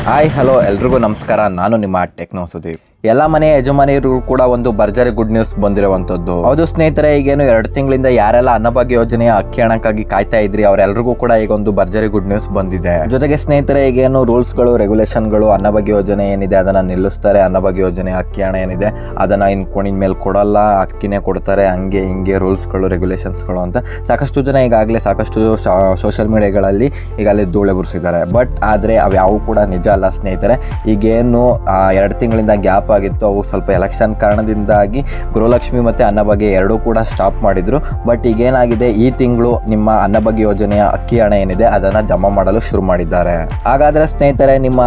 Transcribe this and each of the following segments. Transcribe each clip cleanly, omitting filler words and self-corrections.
Hi hello ಎಲ್ರಿಗೂ ನಮಸ್ಕಾರ. ನಾನು ನಿಮ್ಮ ಟೆಕ್ನೋ ಸುದೀಪ್. ಎಲ್ಲ ಮನೆ ಯಜಮಾನಿಯರು ಕೂಡ ಒಂದು ಭರ್ಜರಿ ಗುಡ್ ನ್ಯೂಸ್ ಬಂದಿರುವಂತದ್ದು. ಹೌದು ಸ್ನೇಹಿತರೆ, ಈಗೇನು 2 ತಿಂಗಳಿಂದ ಯಾರೆಲ್ಲ ಅನ್ನಭಾಗ್ಯ ಯೋಜನೆಯ ಅಕ್ಕಿ ಹಣಕ್ಕಾಗಿ ಕಾಯ್ತಾ ಇದ್ರಿ ಅವರೆಲ್ಲರಿಗೂ ಕೂಡ ಈಗ ಒಂದು ಭರ್ಜರಿ ಗುಡ್ ನ್ಯೂಸ್ ಬಂದಿದೆ. ಜೊತೆಗೆ ಸ್ನೇಹಿತರೆ, ಈಗೇನು ರೂಲ್ಸ್ಗಳು ರೆಗ್ಯುಲೇಷನ್ಗಳು ಅನ್ನಭಾಗ್ಯ ಯೋಜನೆ ಏನಿದೆ ಅದನ್ನ ನಿಲ್ಲಿಸ್ತಾರೆ. ಅನ್ನಭಾಗ್ಯ ಯೋಜನೆ ಅಕ್ಕಿ ಹಣ ಏನಿದೆ ಅದನ್ನ ಇನ್ ಕೊಣಿನ ಮೇಲೆ ಕೊಡಲ್ಲ, ಅಕ್ಕಿನೇ ಕೊಡ್ತಾರೆ, ಹಂಗೆ ಹಿಂಗೆ ರೂಲ್ಸ್ಗಳು ರೆಗ್ಯುಲೇಷನ್ಸ್ಗಳು ಅಂತ ಸಾಕಷ್ಟು ಜನ ಈಗಾಗಲೇ ಸಾಕಷ್ಟು ಸೋಷಿಯಲ್ ಮೀಡಿಯಾಗಳಲ್ಲಿ ಈಗಾಗಲೇ ಧೂಳೆ ಬುರಿಸಿದ್ದಾರೆ. ಬಟ್ ಆದರೆ ಅವು ಯಾವು ಕೂಡ ನಿಜ ಅಲ್ಲ ಸ್ನೇಹಿತರೆ. ಈಗೇನು 2 ತಿಂಗಳಿಂದ ಗ್ಯಾಪ್ ಆಗಿತ್ತು, ಅವು ಸ್ವಲ್ಪ ಎಲೆಕ್ಷನ್ ಕಾರಣದಿಂದಾಗಿ ಗೃಹಲಕ್ಷ್ಮಿ ಮತ್ತು ಅನ್ನಭಾಗ್ಯ ಎರಡೂ ಕೂಡ ಸ್ಟಾಪ್ ಮಾಡಿದ್ರು. ಬಟ್ ಈಗೇನಾಗಿದೆ, ಈ ತಿಂಗಳು ನಿಮ್ಮ ಅನ್ನಭಾಗ್ಯ ಯೋಜನೆಯ ಅಕ್ಕಿ ಹಣ ಏನಿದೆ ಅದನ್ನು ಜಮಾ ಮಾಡಲು ಶುರು ಮಾಡಿದ್ದಾರೆ. ಹಾಗಾದರೆ ಸ್ನೇಹಿತರೆ, ನಿಮ್ಮ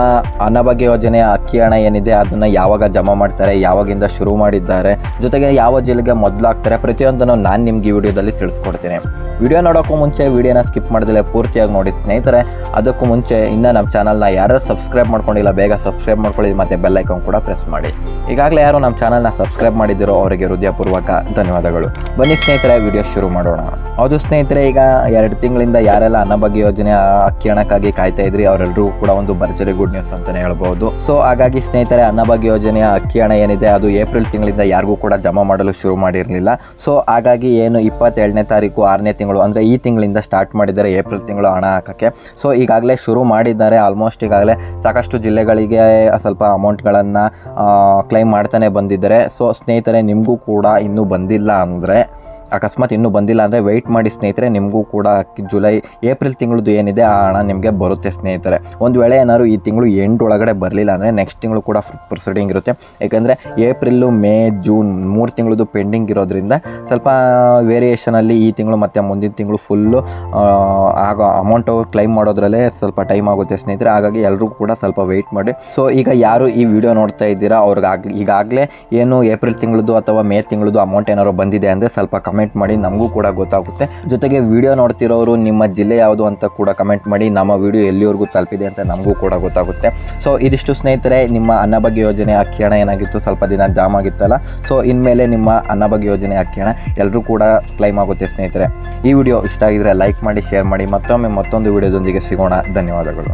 ಅನ್ನಭಾಗ್ಯ ಯೋಜನೆಯ ಅಕ್ಕಿ ಹಣ ಏನಿದೆ ಅದನ್ನು ಯಾವಾಗ ಜಮಾ ಮಾಡ್ತಾರೆ, ಯಾವಾಗಿಂದ ಶುರು ಮಾಡಿದ್ದಾರೆ, ಜೊತೆಗೆ ಯಾವ ಜಿಲ್ಲೆಗೆ ಮೊದಲು ಆಗ್ತಾರೆ, ಪ್ರತಿಯೊಂದನ್ನು ನಾನು ನಿಮ್ಗೆ ಈ ವಿಡಿಯೋದಲ್ಲಿ ತಿಳಿಸ್ಕೊಡ್ತೀನಿ. ವಿಡಿಯೋ ನೋಡೋಕ್ಕೂ ಮುಂಚೆ ವಿಡಿಯೋನ ಸ್ಕಿಪ್ ಮಾಡ್ದಲೇ ಪೂರ್ತಿಯಾಗಿ ನೋಡಿ ಸ್ನೇಹಿತರೆ. ಅದಕ್ಕೂ ಮುಂಚೆ ಇನ್ನೂ ನಮ್ಮ ಚಾನಲ್ನ ಯಾರು ಸಬ್ಸ್ಕ್ರೈಬ್ ಮಾಡ್ಕೊಂಡಿಲ್ಲ ಬೇಗ ಸಬ್ಸ್ಕ್ರೈಬ್ ಮಾಡ್ಕೊಳ್ಳಿ, ಮತ್ತು ಬೆಲ್ ಐಕಾನ್ ಕೂಡ ಪ್ರೆಸ್ ಮಾಡಿ. ಈಗಾಗಲೇ ಯಾರು ನಮ್ಮ ಚಾನಲ್ನ ಸಬ್ಸ್ಕ್ರೈಬ್ ಮಾಡಿದ್ದೀರೋ ಅವರಿಗೆ ಹೃದಯಪೂರ್ವಕ ಧನ್ಯವಾದಗಳು. ಬನ್ನಿ ಸ್ನೇಹಿತರೆ, ವಿಡಿಯೋ ಶುರು ಮಾಡೋಣ. ಹೌದು ಸ್ನೇಹಿತರೆ, ಈಗ 2 ತಿಂಗಳಿಂದ ಯಾರೆಲ್ಲ ಅನ್ನಭಾಗ್ಯ ಯೋಜನೆಯ ಅಕ್ಕಿ ಹಣಕ್ಕಾಗಿ ಕಾಯ್ತಾ ಇದ್ರಿ ಅವರೆಲ್ಲರೂ ಕೂಡ ಒಂದು ಭರ್ಜರಿ ಗುಡ್ ನ್ಯೂಸ್ ಅಂತಲೇ ಹೇಳ್ಬೋದು. ಸೊ ಹಾಗಾಗಿ ಸ್ನೇಹಿತರೆ, ಅನ್ನಭಾಗ್ಯ ಯೋಜನೆಯ ಅಕ್ಕಿ ಹಣ ಏನಿದೆ ಅದು ಏಪ್ರಿಲ್ ತಿಂಗಳಿಂದ ಯಾರಿಗೂ ಕೂಡ ಜಮಾ ಮಾಡಲು ಶುರು ಮಾಡಿರಲಿಲ್ಲ. ಸೊ ಹಾಗಾಗಿ ಏನು 27ನೇ ತಾರೀಕು 6ನೇ ತಿಂಗಳು ಅಂದರೆ ಈ ತಿಂಗಳಿಂದ ಸ್ಟಾರ್ಟ್ ಮಾಡಿದ್ದಾರೆ ಏಪ್ರಿಲ್ ತಿಂಗಳು ಹಣ ಹಾಕೋಕ್ಕೆ. ಸೊ ಈಗಾಗಲೇ ಶುರು ಮಾಡಿದ್ದಾರೆ. ಆಲ್ಮೋಸ್ಟ್ ಈಗಾಗಲೇ ಸಾಕಷ್ಟು ಜಿಲ್ಲೆಗಳಿಗೆ ಸ್ವಲ್ಪ ಅಮೌಂಟ್ಗಳನ್ನು ಕ್ಲೈಮ್ ಮಾಡ್ತಾನೆ ಬಂದಿದ್ದಾರೆ. ಸೊ ಸ್ನೇಹಿತರೆ, ನಿಮಗೂ ಕೂಡ ಇನ್ನೂ ಬಂದಿಲ್ಲ ಅಂದರೆ ಅಕಸ್ಮಾತ್ ಇನ್ನೂ ಬಂದಿಲ್ಲ ಅಂದರೆ ವೆಯ್ಟ್ ಮಾಡಿ ಸ್ನೇಹಿತರೆ. ನಿಮಗೂ ಕೂಡ ಏಪ್ರಿಲ್ ತಿಂಗಳದ್ದು ಏನಿದೆ ಆ ಹಣ ನಿಮಗೆ ಬರುತ್ತೆ ಸ್ನೇಹಿತರೆ. ಒಂದು ವೇಳೆ ಏನಾದ್ರು ಈ ತಿಂಗಳು ಎಂಡ್ ಒಳಗಡೆ ಬರಲಿಲ್ಲ ಅಂದರೆ ನೆಕ್ಸ್ಟ್ ತಿಂಗಳು ಕೂಡ ಪ್ರೊಸೀಡಿಂಗ್ ಇರುತ್ತೆ. ಯಾಕೆಂದರೆ ಏಪ್ರಿಲ್ಲು ಮೇ ಜೂನ್ 3 ತಿಂಗಳದ್ದು ಪೆಂಡಿಂಗ್ ಇರೋದ್ರಿಂದ ಸ್ವಲ್ಪ ವೇರಿಯೇಷನಲ್ಲಿ ಈ ತಿಂಗಳು ಮತ್ತು ಮುಂದಿನ ತಿಂಗಳು ಫುಲ್ಲು ಆಗ ಅಮೌಂಟು ಕ್ಲೈಮ್ ಮಾಡೋದ್ರಲ್ಲೇ ಸ್ವಲ್ಪ ಟೈಮ್ ಆಗುತ್ತೆ ಸ್ನೇಹಿತರೆ. ಹಾಗಾಗಿ ಎಲ್ಲರೂ ಕೂಡ ಸ್ವಲ್ಪ ವೆಯ್ಟ್ ಮಾಡಿ. ಸೊ ಈಗ ಯಾರು ಈ ವಿಡಿಯೋ ನೋಡ್ತಾ ಇದ್ದೀರಾ ಅವ್ರಿಗಾಗಲಿ ಈಗಾಗಲೇ ಏನು ಏಪ್ರಿಲ್ ತಿಂಗಳದ್ದು ಅಥವಾ ಮೇ ತಿಂಗಳದ್ದು ಅಮೌಂಟ್ ಏನಾದ್ರು ಬಂದಿದೆ ಅಂದರೆ ಸ್ವಲ್ಪ ಕಮೆಂಟ್ ಮಾಡಿ, ನಮಗೂ ಕೂಡ ಗೊತ್ತಾಗುತ್ತೆ. ಜೊತೆಗೆ ವಿಡಿಯೋ ನೋಡ್ತಿರೋರು ನಿಮ್ಮ ಜಿಲ್ಲೆ ಯಾವುದು ಅಂತ ಕೂಡ ಕಮೆಂಟ್ ಮಾಡಿ, ನಮ್ಮ ವಿಡಿಯೋ ಎಲ್ಲಿವರೆಗೂ ತಲುಪಿದೆ ಅಂತ ನಮಗೂ ಕೂಡ ಗೊತ್ತಾಗುತ್ತೆ. ಸೊ ಇದಿಷ್ಟು ಸ್ನೇಹಿತರೆ, ನಿಮ್ಮ ಅನ್ನಭಾಗ್ಯ ಯೋಜನೆ ಅಕ್ಕಿ ಹಣ ಏನಾಗಿತ್ತು ಸ್ವಲ್ಪ ದಿನ ಜಾಮ್ ಆಗಿತ್ತಲ್ಲ, ಸೊ ಇನ್ಮೇಲೆ ನಿಮ್ಮ ಅನ್ನಭಾಗ್ಯ ಯೋಜನೆ ಅಕ್ಕಿ ಹಣ ಎಲ್ಲರೂ ಕೂಡ ಕ್ಲೈಮ್ ಆಗುತ್ತೆ ಸ್ನೇಹಿತರೆ. ಈ ವಿಡಿಯೋ ಇಷ್ಟ ಆಗಿದ್ರೆ ಲೈಕ್ ಮಾಡಿ, ಶೇರ್ ಮಾಡಿ. ಮತ್ತೊಮ್ಮೆ ಮತ್ತೊಂದು ವಿಡಿಯೋದೊಂದಿಗೆ ಸಿಗೋಣ. ಧನ್ಯವಾದಗಳು.